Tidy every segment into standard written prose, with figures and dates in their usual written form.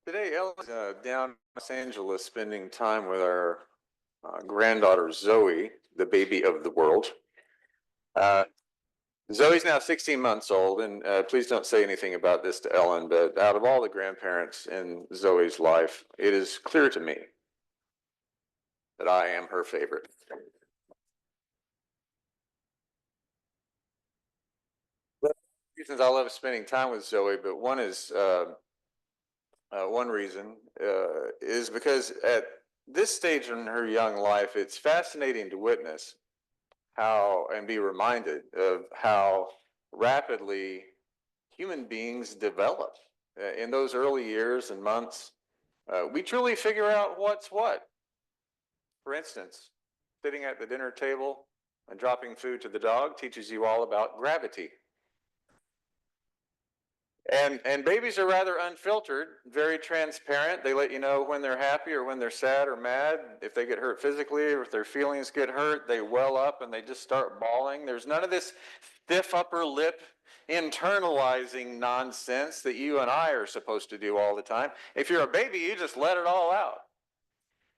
Today, Ellen's down in Los Angeles spending time with our granddaughter Zoe, the baby of the world. Uh, Zoe's now 16 months old, and please don't say anything about this to Ellen, but out of all the grandparents in Zoe's life, it is clear to me that I am her favorite. Reasons I love spending time with Zoe, but one reason is because at this stage in her young life, it's fascinating to witness how and be reminded of how rapidly human beings develop in those early years and months. We truly figure out what's what. For instance, sitting at the dinner table and dropping food to the dog teaches you all about gravity. And babies are rather unfiltered, very transparent. They let you know when they're happy or when they're sad or mad. If they get hurt physically or if their feelings get hurt, they well up and they just start bawling. There's none of this stiff upper lip internalizing nonsense that you and I are supposed to do all the time. If you're a baby, you just let it all out.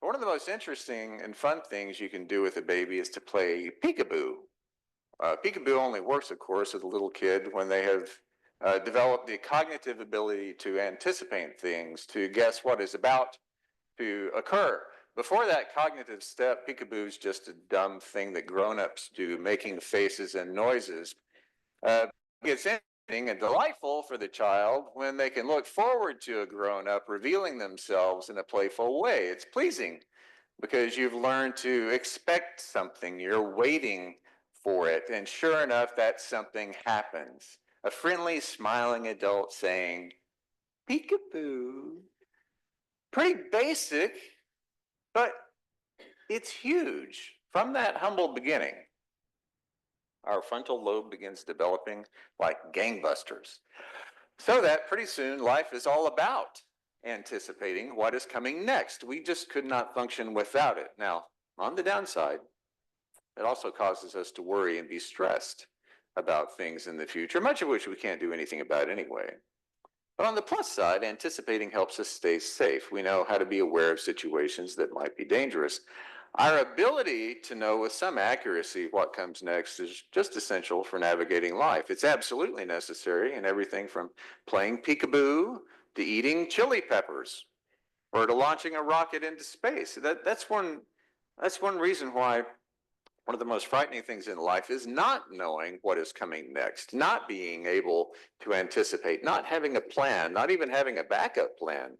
One of the most interesting and fun things you can do with a baby is to play peekaboo. Peekaboo only works, of course, with a little kid when they have developed the cognitive ability to anticipate things, to guess what is about to occur. Before that cognitive step, peekaboo is just a dumb thing that grown-ups do, making faces and noises. It's interesting and delightful for the child when they can look forward to a grown-up revealing themselves in a playful way. It's pleasing because you've learned to expect something. You're waiting for it. And sure enough, that something happens. A friendly, smiling adult saying, peekaboo. Pretty basic, but it's huge. From that humble beginning, our frontal lobe begins developing like gangbusters. So that pretty soon life is all about anticipating what is coming next. We just could not function without it. Now, on the downside, it also causes us to worry and be stressed about things in the future, much of which we can't do anything about anyway. But on the plus side, anticipating helps us stay safe. We know how to be aware of situations that might be dangerous. Our ability to know with some accuracy what comes next is just essential for navigating life. It's absolutely necessary in everything from playing peekaboo to eating chili peppers or to launching a rocket into space. That's one reason why one of the most frightening things in life is not knowing what is coming next, not being able to anticipate, not having a plan, not even having a backup plan.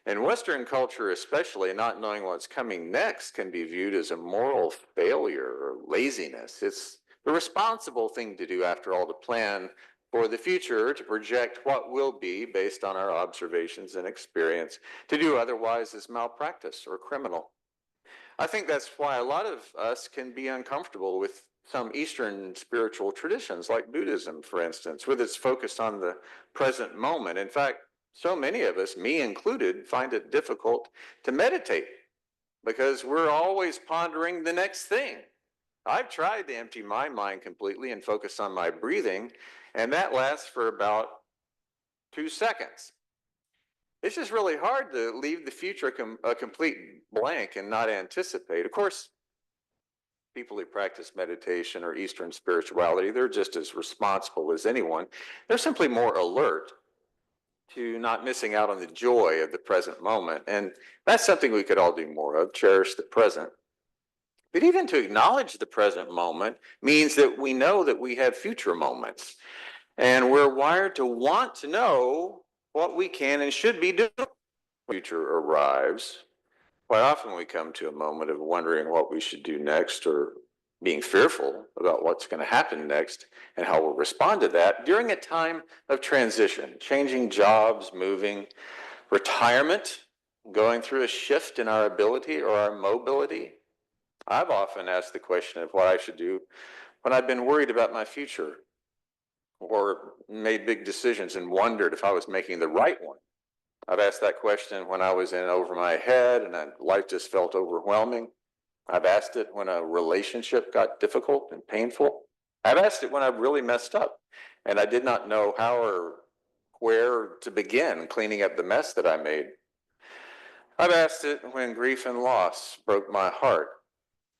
In Western culture, especially, not knowing what's coming next can be viewed as a moral failure or laziness. It's the responsible thing to do, after all, to plan for the future, to project what will be based on our observations and experience. To do otherwise is malpractice or criminal. I think that's why a lot of us can be uncomfortable with some Eastern spiritual traditions, like Buddhism, for instance, with its focus on the present moment. In fact, so many of us, me included, find it difficult to meditate because we're always pondering the next thing. I've tried to empty my mind completely and focus on my breathing, and that lasts for about 2 seconds. It's just really hard to leave the future a complete blank and not anticipate. Of course, people who practice meditation or Eastern spirituality, they're just as responsible as anyone. They're simply more alert to not missing out on the joy of the present moment. And that's something we could all do more of, cherish the present. But even to acknowledge the present moment means that we know that we have future moments. And we're wired to want to know what we can and should be doing when the future arrives. Quite often we come to a moment of wondering what we should do next, or being fearful about what's going to happen next and how we'll respond to that during a time of transition, changing jobs, moving, retirement, going through a shift in our ability or our mobility. I've often asked the question of what I should do when I've been worried about my future or made big decisions and wondered if I was making the right one. I've asked that question when I was in over my head and life just felt overwhelming. I've asked it when a relationship got difficult and painful. I've asked it when I really messed up and I did not know how or where to begin cleaning up the mess that I made. I've asked it when grief and loss broke my heart,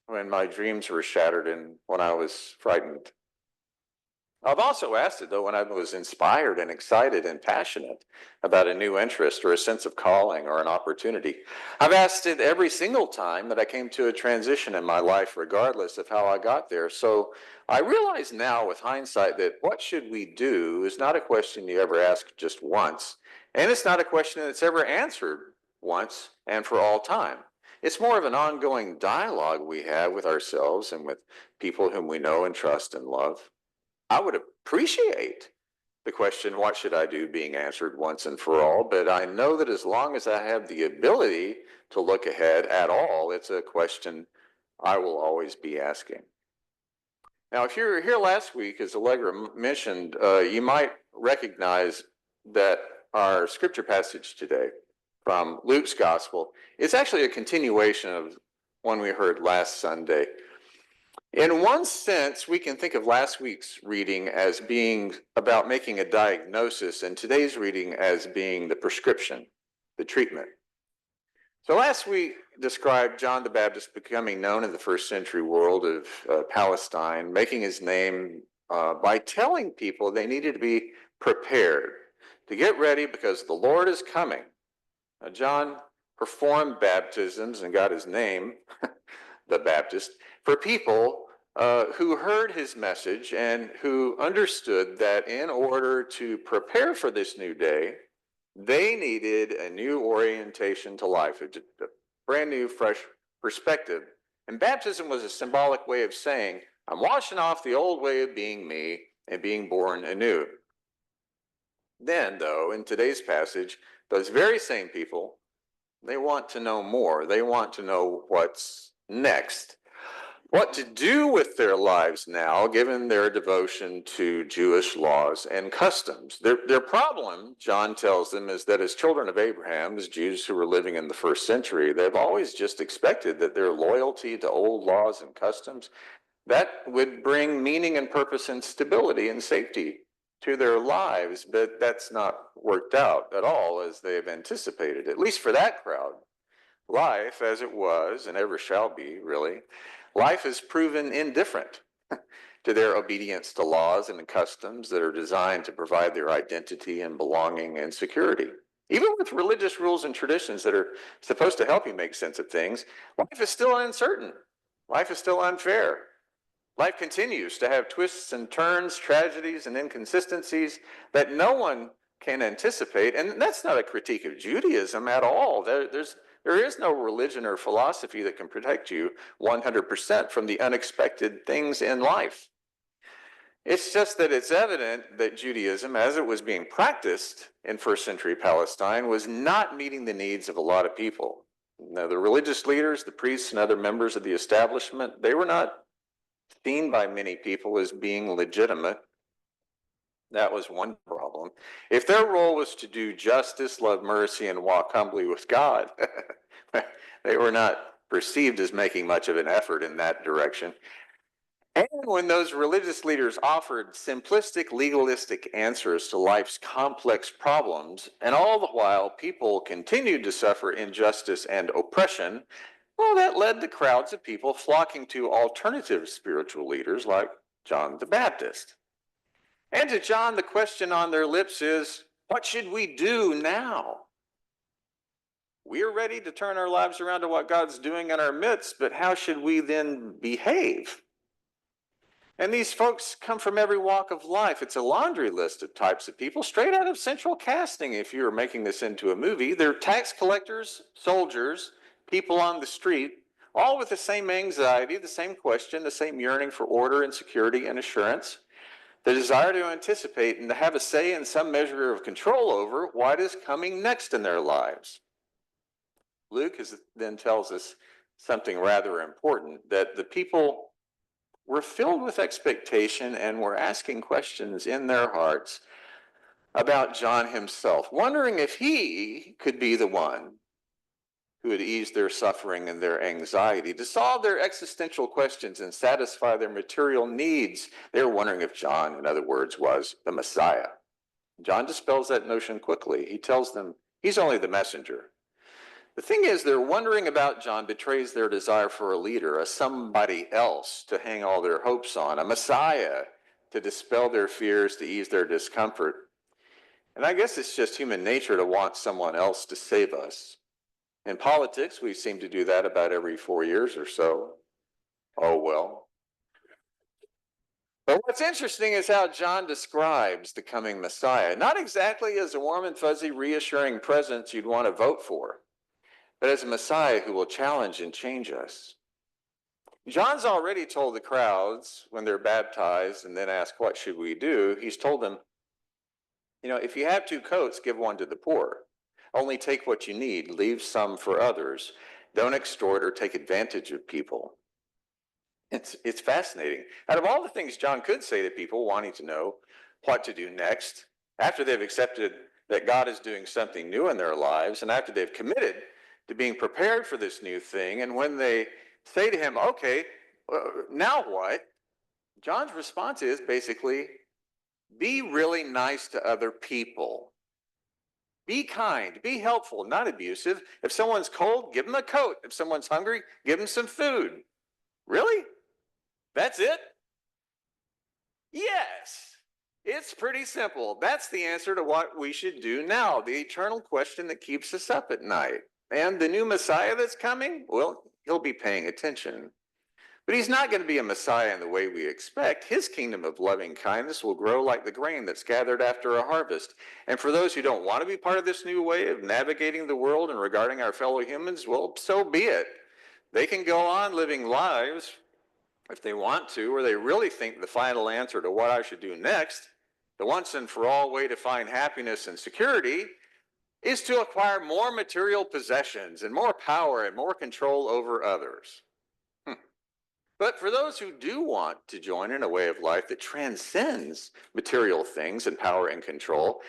when my dreams were shattered, and when I was frightened. I've also asked it, though, when I was inspired and excited and passionate about a new interest or a sense of calling or an opportunity. I've asked it every single time that I came to a transition in my life, regardless of how I got there. So I realize now with hindsight that what should we do is not a question you ever ask just once. And it's not a question that's ever answered once and for all time. It's more of an ongoing dialogue we have with ourselves and with people whom we know and trust and love. I would appreciate the question, what should I do, being answered once and for all. But I know that as long as I have the ability to look ahead at all, it's a question I will always be asking. Now, if you were here last week, as Allegra mentioned, you might recognize that our scripture passage today from Luke's gospel is actually a continuation of one we heard last Sunday. In one sense, we can think of last week's reading as being about making a diagnosis, and today's reading as being the prescription, the treatment. So last week described John the Baptist becoming known in the first century world of Palestine, making his name by telling people they needed to be prepared, to get ready because the Lord is coming. Now, John performed baptisms and got his name, the Baptist, for people who heard his message and who understood that in order to prepare for this new day, they needed a new orientation to life, a brand new, fresh perspective. And baptism was a symbolic way of saying, I'm washing off the old way of being me and being born anew. Then, though, in today's passage, those very same people, they want to know more. They want to know what's next. What to do with their lives now, given their devotion to Jewish laws and customs. Their problem, John tells them, is that as children of Abraham, as Jews who were living in the first century, they've always just expected that their loyalty to old laws and customs, that would bring meaning and purpose and stability and safety to their lives, but that's not worked out at all as they've anticipated, at least for that crowd. Life, as it was and ever shall be, really, life has proven indifferent to their obedience to laws and customs that are designed to provide their identity and belonging and security. Even with religious rules and traditions that are supposed to help you make sense of things, life is still uncertain. Life is still unfair. Life continues to have twists and turns, tragedies and inconsistencies that no one can anticipate. And that's not a critique of Judaism at all. There is no religion or philosophy that can protect you 100% from the unexpected things in life. It's just that it's evident that Judaism, as it was being practiced in first century Palestine, was not meeting the needs of a lot of people. Now, the religious leaders, the priests, and other members of the establishment, they were not seen by many people as being legitimate. That was one problem. If their role was to do justice, love mercy, and walk humbly with God, they were not perceived as making much of an effort in that direction. And when those religious leaders offered simplistic, legalistic answers to life's complex problems, and all the while people continued to suffer injustice and oppression, well, that led to crowds of people flocking to alternative spiritual leaders like John the Baptist. And to John, the question on their lips is, what should we do now? We're ready to turn our lives around to what God's doing in our midst, but how should we then behave? And these folks come from every walk of life. It's a laundry list of types of people, straight out of central casting, if you're making this into a movie. They're tax collectors, soldiers, people on the street, all with the same anxiety, the same question, the same yearning for order and security and assurance, the desire to anticipate and to have a say in some measure of control over what is coming next in their lives. Luke then tells us something rather important, that the people were filled with expectation and were asking questions in their hearts about John himself, wondering if he could be the one who would ease their suffering and their anxiety, to solve their existential questions and satisfy their material needs. They were wondering if John, in other words, was the Messiah. John dispels that notion quickly. He tells them he's only the messenger. The thing is, their wondering about John betrays their desire for a leader, a somebody else to hang all their hopes on, a Messiah to dispel their fears, to ease their discomfort. And I guess it's just human nature to want someone else to save us. In politics, we seem to do that about every 4 years or so. Oh, well. But what's interesting is how John describes the coming Messiah. Not exactly as a warm and fuzzy, reassuring presence you'd want to vote for, but as a Messiah who will challenge and change us. John's already told the crowds when they're baptized and then asked, what should we do? He's told them, if you have 2 coats, give one to the poor. Only take what you need, leave some for others. Don't extort or take advantage of people. It's fascinating. Out of all the things John could say to people wanting to know what to do next, after they've accepted that God is doing something new in their lives, and after they've committed to being prepared for this new thing, and when they say to him, okay, now what? John's response is basically, be really nice to other people. Be kind, be helpful, not abusive. If someone's cold, give them a coat. If someone's hungry, give them some food. Really? That's it? Yes. It's pretty simple. That's the answer to what we should do now, the eternal question that keeps us up at night. And the new Messiah that's coming, well, he'll be paying attention. But he's not going to be a Messiah in the way we expect. His kingdom of loving kindness will grow like the grain that's gathered after a harvest. And for those who don't want to be part of this new way of navigating the world and regarding our fellow humans, well, so be it. They can go on living lives if they want to, or they really think the final answer to what I should do next, the once and for all way to find happiness and security, is to acquire more material possessions and more power and more control over others. But for those who do want to join in a way of life that transcends material things and power and control,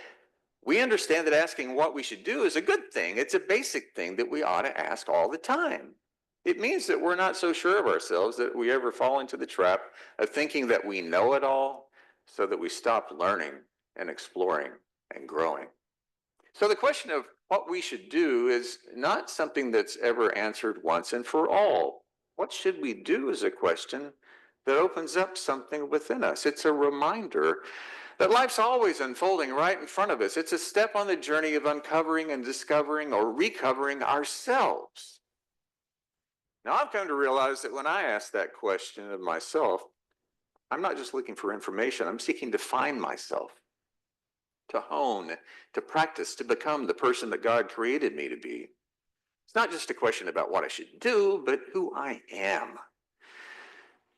we understand that asking what we should do is a good thing. It's a basic thing that we ought to ask all the time. It means that we're not so sure of ourselves that we ever fall into the trap of thinking that we know it all, so that we stop learning and exploring and growing. So the question of what we should do is not something that's ever answered once and for all. What should we do is a question that opens up something within us. It's a reminder that life's always unfolding right in front of us. It's a step on the journey of uncovering and discovering or recovering ourselves. Now, I've come to realize that when I ask that question of myself, I'm not just looking for information. I'm seeking to find myself, to hone, to practice, to become the person that God created me to be. It's not just a question about what I should do, but who I am.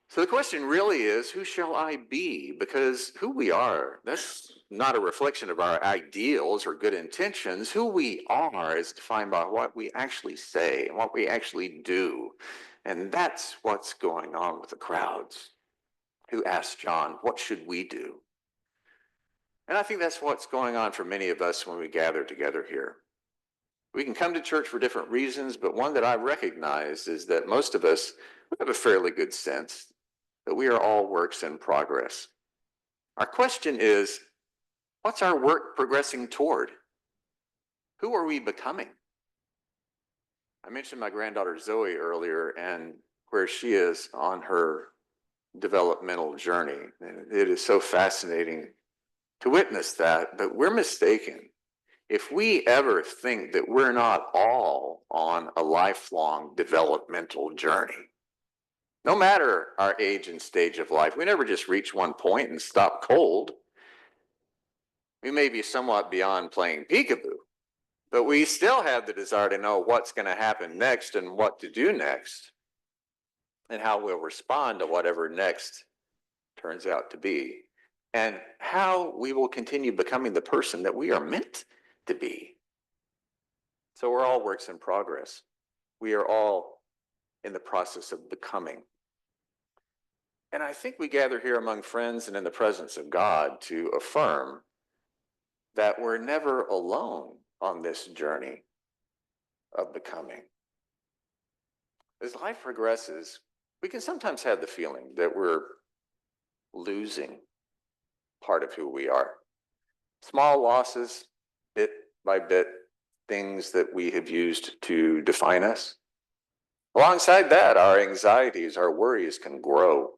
So the question really is, who shall I be? Because who we are, that's not a reflection of our ideals or good intentions. Who we are is defined by what we actually say and what we actually do. And that's what's going on with the crowds who asked John, what should we do? And I think that's what's going on for many of us when we gather together here. We can come to church for different reasons, but one that I recognize is that most of us have a fairly good sense that we are all works in progress. Our question is, what's our work progressing toward? Who are we becoming? I mentioned my granddaughter Zoe earlier and where she is on her developmental journey. And it is so fascinating to witness that, but we're mistaken if we ever think that we're not all on a lifelong developmental journey. No matter our age and stage of life, we never just reach one point and stop cold. We may be somewhat beyond playing peekaboo, but we still have the desire to know what's going to happen next and what to do next, and how we'll respond to whatever next turns out to be, and how we will continue becoming the person that we are meant to be. So we're all works in progress. We are all in the process of becoming. And I think we gather here among friends and in the presence of God to affirm that we're never alone on this journey of becoming. As life progresses, we can sometimes have the feeling that we're losing part of who we are. Small losses, bit by bit, things that we have used to define us. Alongside that, our anxieties, our worries can grow.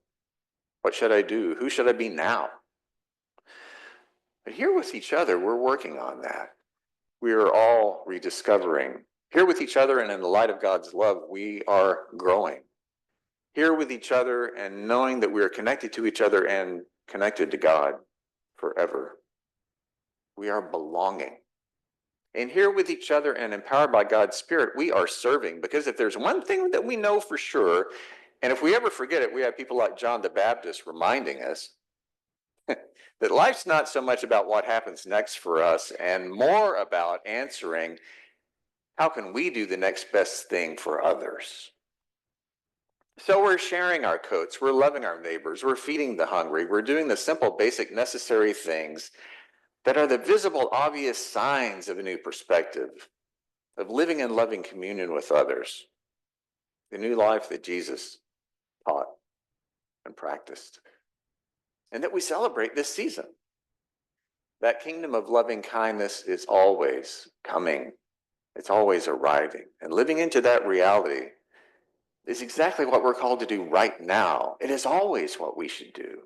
What should I do? Who should I be now? But here with each other, we're working on that. We are all rediscovering. Here with each other and in the light of God's love, we are growing. Here with each other and knowing that we are connected to each other and connected to God forever. We are belonging. And here with each other and empowered by God's Spirit, we are serving. Because if there's one thing that we know for sure, and if we ever forget it, we have people like John the Baptist reminding us that life's not so much about what happens next for us and more about answering, how can we do the next best thing for others? So we're sharing our coats, we're loving our neighbors, we're feeding the hungry, we're doing the simple, basic, necessary things that are the visible, obvious signs of a new perspective, of living in loving communion with others, the new life that Jesus taught and practiced, and that we celebrate this season. That kingdom of loving kindness is always coming. It's always arriving. And living into that reality is exactly what we're called to do right now. It is always what we should do.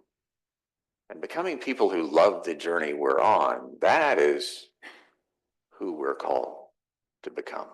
And becoming people who love the journey we're on, that is who we're called to become.